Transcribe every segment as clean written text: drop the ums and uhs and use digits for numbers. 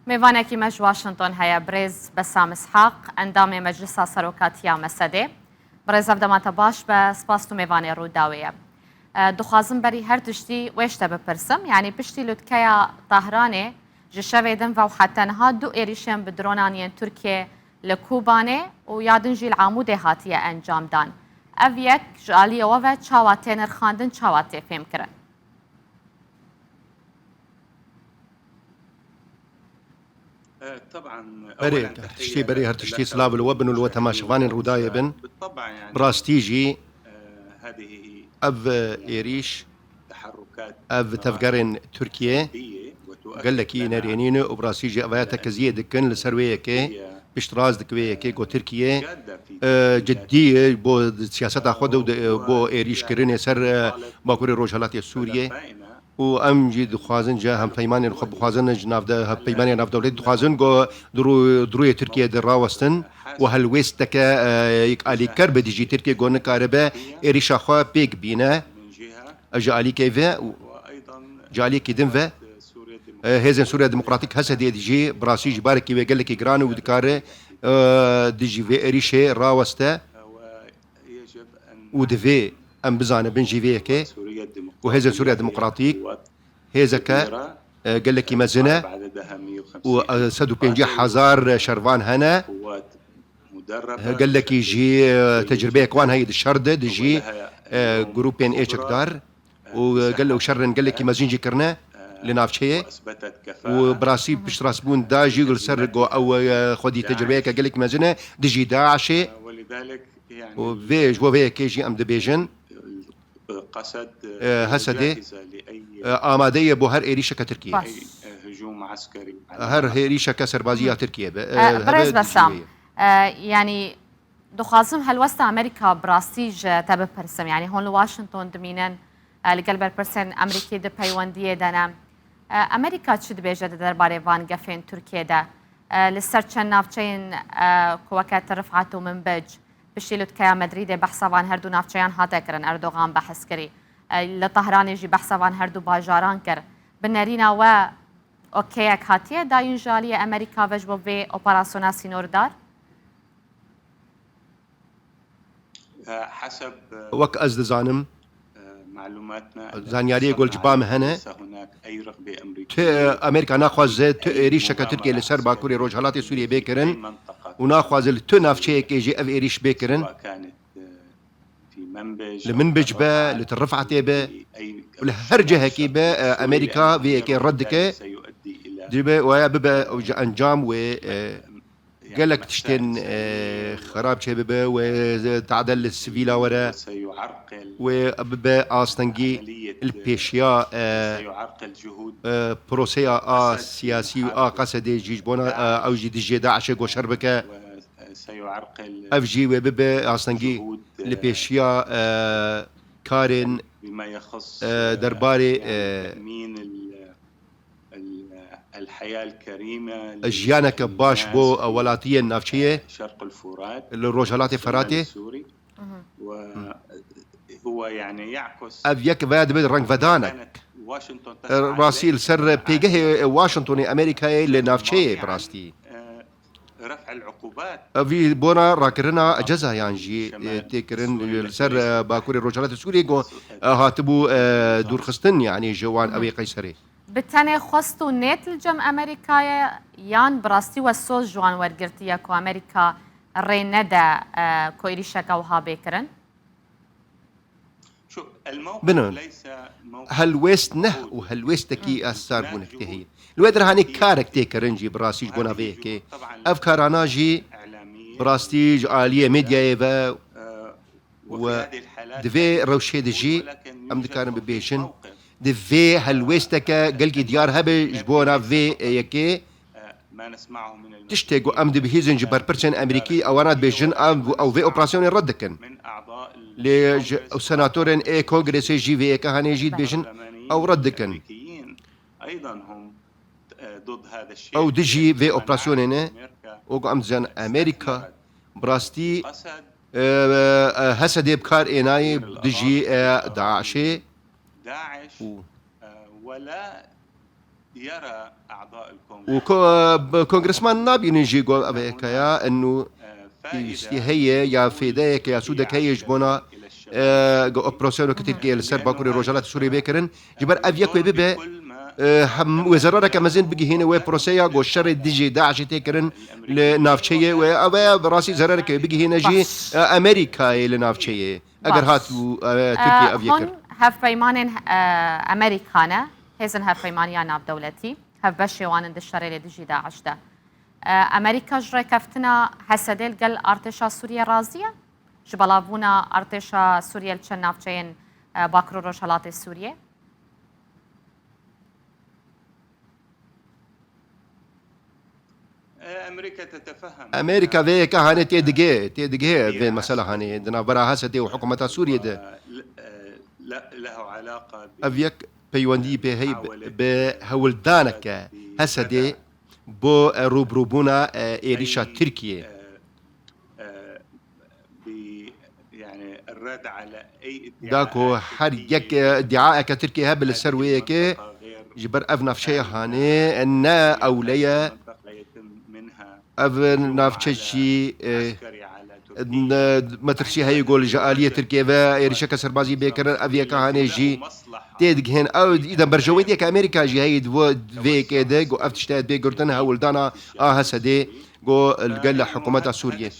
میوانێکی مەژ واشنتن هەیە برێز بەسام ئسحاق ئەندامی مەجلسا سەرۆکاتیە مەسەدێ برێز ئەفدەماتە باش بە سپاس و میوانێ ڕووداوەیە دخوازم بەری هەر تشتی وێشتە بپرسم یعنی پشتی لوتکەیە تاهرانێ ji şevê din ve hettenha du êrişên bi dronaniyên Tirkiye li Kubanê û ya din jî li Amûdê hatiye encam dan. Ev yek ji aliyê we ve çawa tê nirxandin çawa tê fêm kirin. بري هرتشتي بري هرتشتي سلاف الوبن والوتماشفان الروداية بن براستيجي أف إيريش أف تفقرين تركيا قال لك نارينين وبراستيجي أفاياتا كزية دكن لسروية كي بشتراز دكوية كي كو تركيا جدية بو سياسة خود بو إيريش كرين سر باكوري روجهالاتي السورية و ام جی دخوازن جا هم پیمانی خب دخوازن جناب ده هم پیمانی ناف دولت دخوازن گو دروی ترکیه در راوستن و هل وست تک یک علی کر بدی جی ترکیه گو نکاربه ایریش خوا پیک بینه جالی کیفه جالی کدم و هزن سوریا دموکراتیک هست دی جی براسی جبار کی وگل کی گران و دکاره دی جی و ایریش راوسته و دوی ام بزانه بنجيفيه كي وهذا سوريا ديمقراطيك هذاك قال لك مزنه وسدوا بينجي حزار شرفان هنا قال لك يجي تجربه كوان هي الشرده يجي جروبين ايش اقدار وقال له شرن قال لك مازنجي كرنا لنافشيه وبراسي بشراسبون داجي والسرقو او خدي تجربه قال لك مازنه دجي داعشي وفيج وفي كيجي ام دبيجن قصد هسده آماده بو هر إيريشة كتركيا هجوم عسكري هر إيريشة كسربازية تركيا برز بسام يعني دخازم هالوسط أمريكا براستيج تبى برسم يعني هون واشنطن دمينن لقلب برسن أمريكي ده بيواندية دنا أمريكا تشد بيجة دربارة فان جفين تركيا ده لسرچن نافچين كوكات رفعته من بج بشيلوت كيا مدريد بحثا عن هردو نافچيان هاتا كرن اردوغان بحث كري لطهران يجي بحثا عن هردو باجاران كر بنارينا و اوكيك هاتيه داين جالية امريكا وجبو في اوبراسيونا سينوردار حسب وك ازد زانم معلوماتنا زانياري يقول جبام هنا هناك اي رغبه امريكيه امريكا ناخذ ريشه تركيا لسر باكوري روجهالات سوريا بكرن وناخذ التنافشي كيجي اف ايريش بكرن كانت في منبج لمنبج با لترفعتي با والهرجه هكي با امريكا في كي ردك ديبا ويا ببا انجام و قال لك تشتين خراب شي ببا وتعدل السفيلا ورا وببا استنجي البيشيا سيعرقل جهود بروسيا سياسي قصدي جيجبونا او جي دي داعش جو شربكه سيعرقل افجي وببا استنجي البيشيا كارين بما يخص درباري تأمين الحياة الكريمة جيانك باش بو ولاتية النافشية شرق الفرات الروجهالات فراتي وهو يعني يعكس افيك فاد بد رنگ فدانك راسيل سر بيجه واشنطن امريكا لنافشية براستي رفع العقوبات في بونا راكرنا اجازة يعني تكرن سر باكوري الروجهالات السوري جو هاتبو دور خستن يعني جوان ابي قيصري بالتالي خستو نيت الجم أمريكا يان براستي والسوز جوان ورقرتيا كو أمريكا ريندا كويريشا كوها بيكرن شو الموقف ليس موقف هل ويست نه وهل ويست كي أثار بونكتهي الوادر هاني كارك تيكرنجي براسيج بونا فيكي أفكار جي براستيج عالية ميديا إيفا و دفي روشي دجي أم دكارن ببيشن دفي هالويستك قلقي ديار هبه جبونا في يكي ما نسمعه من تشتاقو أم دي بهيزن جبار برشن أمريكي أوانات بيجن أو في أوبراسيون ردكن من أعضاء سناتورين إيه كونغرس جي في إيه كهاني جيد بيجن أو ردكن أيضا هم ضد هذا الشيء أو دجي في أوبراسيون أو أم زن أمريكا براستي هسدي بكار إناي دجي داعشي داعش ولا يرى أعضاء الكونغرس وكونغرسمان نابي نجي جو أبيكايا إنه هي يا فيدايك يا سودك هي جبونا اوبراسيون كتير جيل سر باكوري روجالات سوري بيكرن جبر افيك ويبي هم وزارة كمزين بيجي هنا وبروسيا جو الشر ديجي داعش تيكرن لنافشيه وابا براسي زرارك بيجي هنا جي امريكا لنافشيه اگر هاتو تركيا افيكر هون هف بيمانين امريكانا هيزن هف بيمانيا ناف دولتي هف بشي وان الشر اللي ديجي داعش ده امريكا جرى كفتنا حسدل قال ارتشا سوريا رازيه جبلابونا ارتشا سوريا الشنافشين باكرو روشالات سوريا أمريكا تتفهم امريكا ذيك هاني تيدقي في مسألة هاني دنا برا هسدي وحكومة سوريا ده له علاقة افيك بيوندي بهي بهولدانك هسدي بو روبروبونا إيريشا تركيا يعني الرد على أي داكو هر يك ادعاءك تركيا هبل السرويك جبر أفناف شيء هاني إن أولية أفناف شيء ما ترشي هاي يقول جالية تركيا و إيريشا كسربازي بيكرن أفيك هاني جي تيدقهن أو إذا برجويتي كأمريكا جي هاي دو فيك ده جو أفتشتات بيقولتن هولدانا هسدي جو الجل حكومة سوريا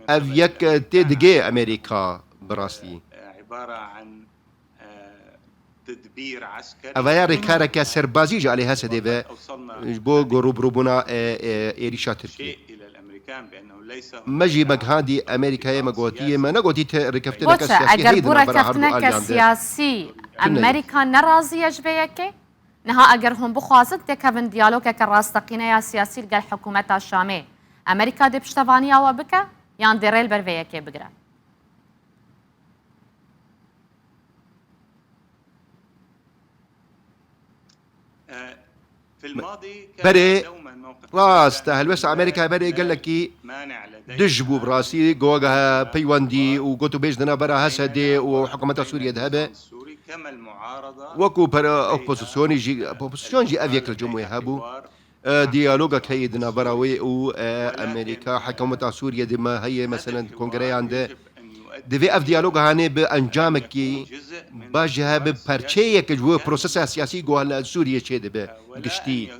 أفيك تيدقي أمريكا براستي عبارة عن تدبير عسكري أفياري كاركا سربازي جالي هسدي و بو جروب روبونا إيريشا تركيا مجي مجهادي أمريكا مجوتية ما نجوتي ركفتنا كسياسي أجر بورا كفتنا كسياسي أمريكا نرازي جبيك نها أجر هم بخوازن تكفن ديالوج كراستقينا يا سياسي لقى الحكومة الشامية أمريكا دي بشتفانيا وبكا يان ديريل برفيك بقرا في الماضي بري راس تهل بس أمريكا بري قال لك دجبو براسي جوجها بيواندي وقلتوا بيجدنا برا هسدي وحكومة سوريا ذهبه كما المعارضة وكو برا أوبوزيسيون جي أفيك الجمهورية هابو ديالوجا كيدنا براوي وأمريكا حكومة سوريا دما هي مثلا كونغري عنده دفي اف ديالوج هاني بانجامك باجها ببرشيك جو بروسيس سياسي جو سوريا شيء به قشتي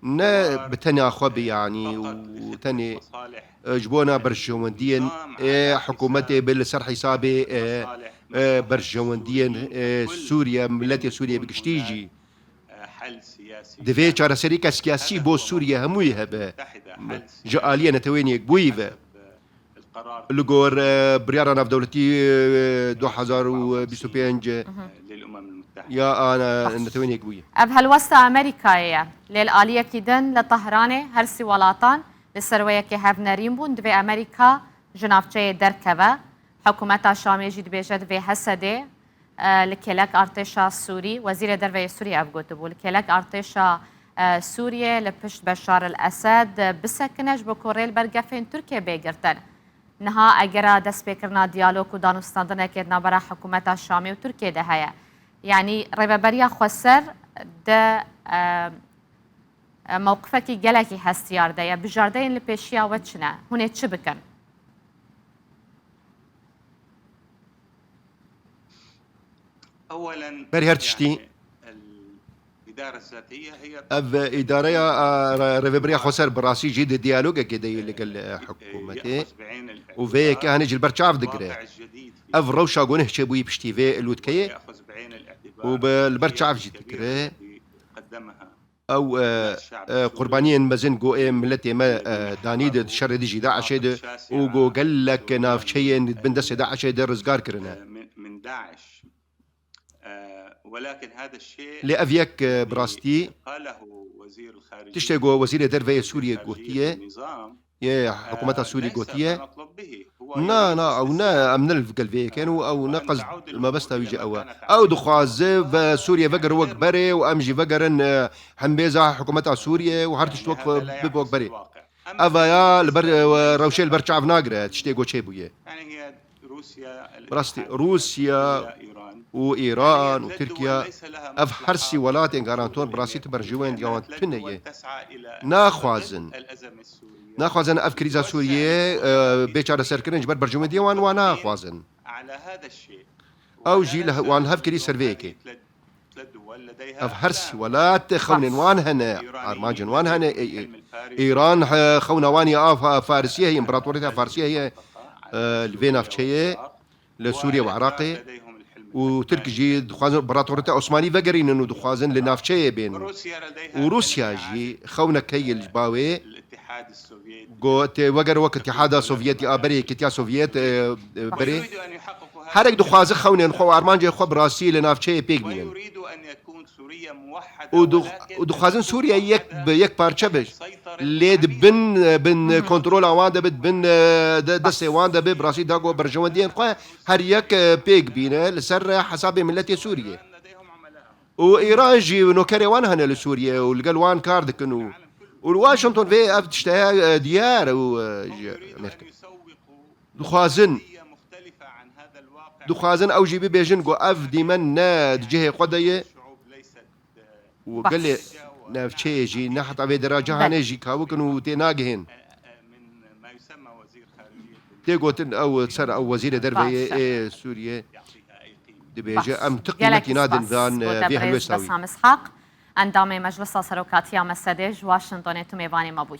نا بتني اخوبي يعني وتني جبونا برجوندين حكومتي بالسر حسابي برجوندين سوريا ملتي سوريا بقشتيجي حل سياسي دفي چارە سەریکە سیاسی بۆ سووریا هەمووی هەبێ جعالیە نەتەوێنێک بوویە لەگۆر بریارە ناودەوڵەتی 2025 يا أنا نتوينيك بويا بهالوسط أمريكا للآلية كيدن لطهرانة هرسي ولاتان للسروية كي هفنرين بون دبي أمريكا جنافجي دركبة حكومة الشامية جد بيجد في حسدي لكلاك أرتشا سوري وزير دربي سوريا أبغوتبو لكلاك أرتشا سوريا لبشت بشار الأسد بسكنش بكوريل برقفين تركيا بيقرتن نها أجرا دس بكرنا ديالوج ودانوستاندنا كيدنا برا حكومة الشامية وتركيا ده هيا يعني ريبابريا خسر ده موقفك جلكي هستيار ده بجاردين اللي بيشيا وتشنا هنا تشبكن اولا بري هرتشتي الاداره الذاتيه هي اف اداره ريبابريا خسر براسي جيد ديالوج كده اللي قال حكومتي وفيك هنجي البرشاف دقري اف روشا قونه شبوي بشتي في الوتكيه وبالبرشاف جيد دقري او قربانيين مازن جو ملتي ما دانيد شر ديجي داعش وجو قال لك نافشين بندس داعش رزقار كرنا من داعش ولكن هذا الشيء لأفيك براستي قاله وزير الخارجية تشتغو وزير درفية سوريا قوتية يا حكومة سوريا قوتية نا أو نا من القلبية كانوا أو نقص ما بس تيجي أو دخاز سوريا فجر وق بري وأمجي فجرن حمبيزة حكومة سوريا وحرتش توقف ببوق بري أفيا البر روشيل برشاف ناقرة تشتغو شيء بويه يعني هي روسيا براستي روسيا وإيران وتركيا أف هرسي ولات إنقارانتون براسيت برجوين ديوان تنية ناخوازن أف كريزا سوريا بيشارة سركرين جبر برجوين ديوان وناخوازن أو جيل وان هف كري سرفيكي أف هرسي ولات خونن وان هنا أرماجن وان هنا إيران خونواني آف فارسية هي إمبراطورية فارسية هي الفينا فتشية لسوريا وعراقي وتركي جي دخوازن إمبراطورية عثماني فقرين إنه دخوازن لنافتشية بين وروسيا جي خونا كي الجباوي قوت وقر وقت الاتحاد السوفيتي بري كتيا سوفيت بري هرك دخوازن خونن خو أرمانجي خو براسي لنافتشية بيك بينن ودخوازن سوريا يك بارچه بش لید بن کنترل آوان دبت بن دست آوان دبت براسي داغو برجواندين قا هر يك بيك بينه لسر حساب ملتي سوريا وإيران جي نوكري وان هنا لسوريا والقلوان كارد كنو والواشنطن في افتشتها ديار دخوازن او جي بيجن قو اف ديمن ناد جهه قضيه وقال لي نافشي جي نحط على درجة هنجي كاوكن وتناجهن من ما يسمى وزير خارجية تيجوتن أو سر أو وزير دربية سوريا دبيجة أم تقيمة نادن ذان في هالوساوي بسام إسحاق أندام مجلس سروكاتيا مسدج واشنطن توميفاني مابوي